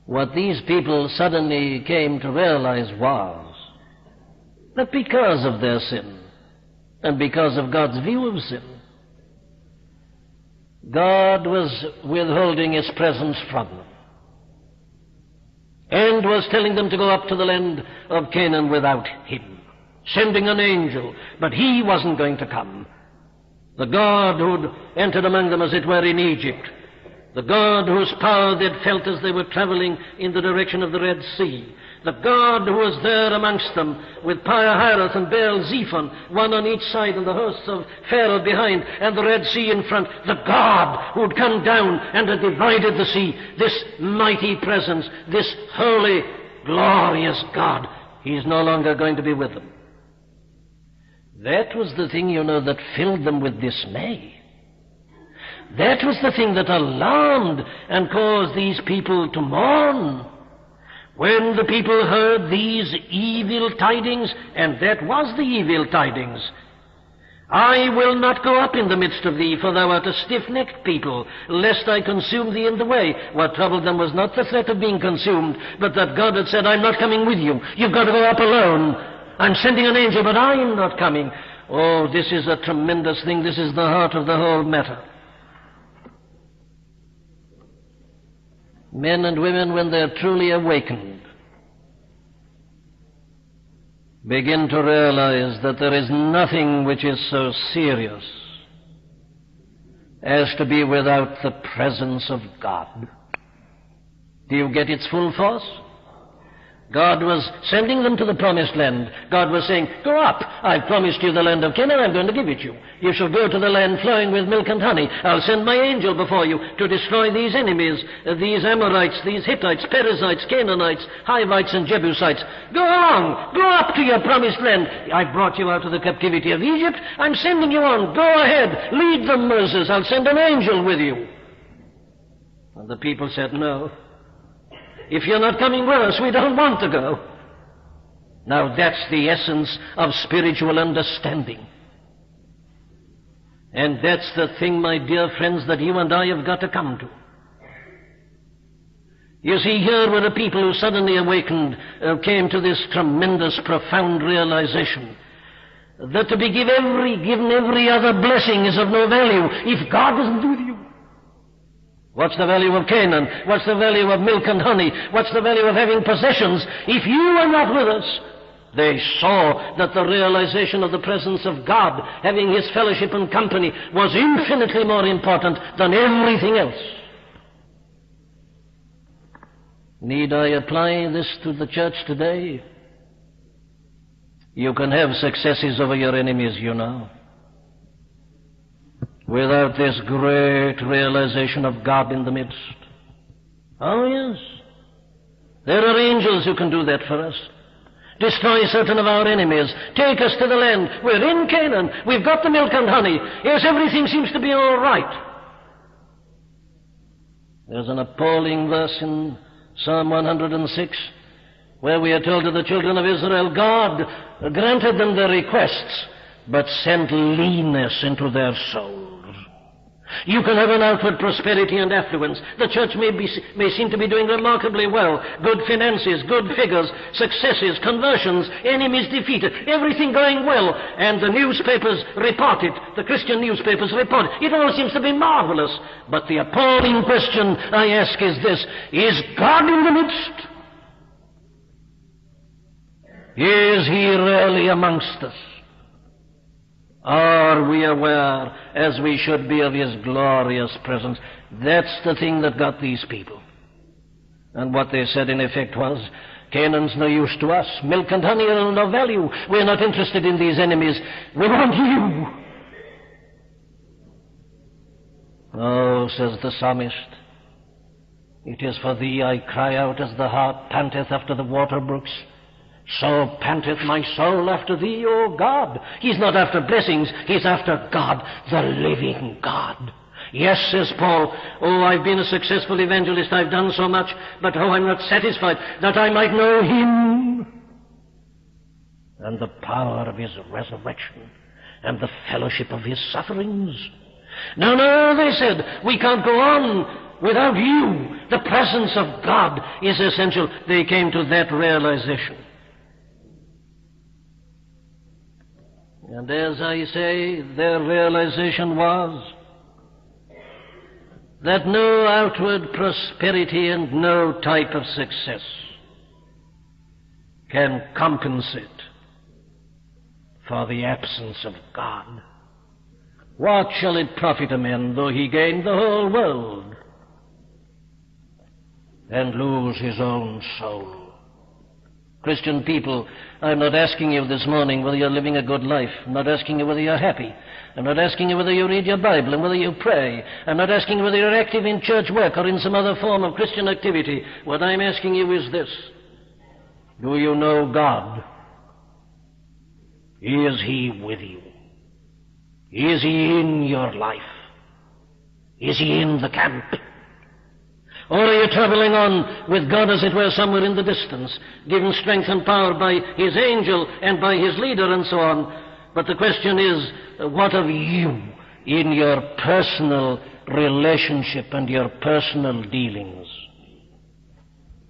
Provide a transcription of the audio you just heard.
What these people suddenly came to realize was that because of their sin, and because of God's view of sin, God was withholding His presence from them, and was telling them to go up to the land of Canaan without Him, sending an angel, but He wasn't going to come. The God who'd entered among them, as it were, in Egypt, the God whose power they'd felt as they were traveling in the direction of the Red Sea, the God who was there amongst them with Pi-hahiroth and Baal-zephon, one on each side and the hosts of Pharaoh behind and the Red Sea in front, the God who'd come down and had divided the sea, this mighty presence, this holy, glorious God, He's no longer going to be with them. That was the thing, that filled them with dismay. That was the thing that alarmed and caused these people to mourn. When the people heard these evil tidings, and that was the evil tidings, I will not go up in the midst of thee, for thou art a stiff-necked people, lest I consume thee in the way. What troubled them was not the threat of being consumed, but that God had said, I'm not coming with you. You've got to go up alone. I'm sending an angel, but I am not coming. Oh, this is a tremendous thing. This is the heart of the whole matter. Men and women, when they're truly awakened, begin to realize that there is nothing which is so serious as to be without the presence of God. Do you get its full force? God was sending them to the promised land. God was saying, go up. I've promised you the land of Canaan. I'm going to give it you. You shall go to the land flowing with milk and honey. I'll send my angel before you to destroy these enemies, these Amorites, these Hittites, Perizzites, Canaanites, Hivites, and Jebusites. Go along. Go up to your promised land. I've brought you out of the captivity of Egypt. I'm sending you on. Go ahead. Lead them, Moses. I'll send an angel with you. And the people said, no. If you're not coming with us, we don't want to go. Now that's the essence of spiritual understanding. And that's the thing, my dear friends, that you and I have got to come to. You see, here were a people who suddenly awakened, came to this tremendous, profound realization that to be given every other blessing is of no value if God isn't with you. What's the value of Canaan? What's the value of milk and honey? What's the value of having possessions if you are not with us? They saw that the realization of the presence of God, having His fellowship and company, was infinitely more important than everything else. Need I apply this to the church today? You can have successes over your enemies, without this great realization of God in the midst. Oh, yes. There are angels who can do that for us. Destroy certain of our enemies. Take us to the land. We're in Canaan. We've got the milk and honey. Yes, everything seems to be all right. There's an appalling verse in Psalm 106 where we are told to the children of Israel, God granted them their requests, but sent leanness into their souls. You can have an outward prosperity and affluence. The church may seem to be doing remarkably well. Good finances, good figures, successes, conversions, enemies defeated, everything going well. And the newspapers report it. The Christian newspapers report it. It all seems to be marvelous. But the appalling question I ask is this: is God in the midst? Is He really amongst us? Are we aware, as we should be, of His glorious presence? That's the thing that got these people. And what they said, in effect, was, Canaan's no use to us. Milk and honey are of no value. We're not interested in these enemies. We want you. Oh, says the psalmist, it is for thee I cry out as the hart panteth after the water brooks. So panteth my soul after thee, O God. He's not after blessings, he's after God, the living God. Yes, says Paul, oh, I've been a successful evangelist, I've done so much, but oh, I'm not satisfied, that I might know Him and the power of His resurrection and the fellowship of His sufferings. No, they said, we can't go on. Without you, the presence of God is essential. They came to that realization. And as I say, their realization was that no outward prosperity and no type of success can compensate for the absence of God. What shall it profit a man though he gain the whole world and lose his own soul? Christian people, I'm not asking you this morning whether you're living a good life. I'm not asking you whether you're happy. I'm not asking you whether you read your Bible and whether you pray. I'm not asking you whether you're active in church work or in some other form of Christian activity. What I'm asking you is this: do you know God? Is He with you? Is He in your life? Is He in the camp? Or are you traveling on with God, as it were, somewhere in the distance, given strength and power by His angel and by His leader and so on? But the question is, what of you in your personal relationship and your personal dealings?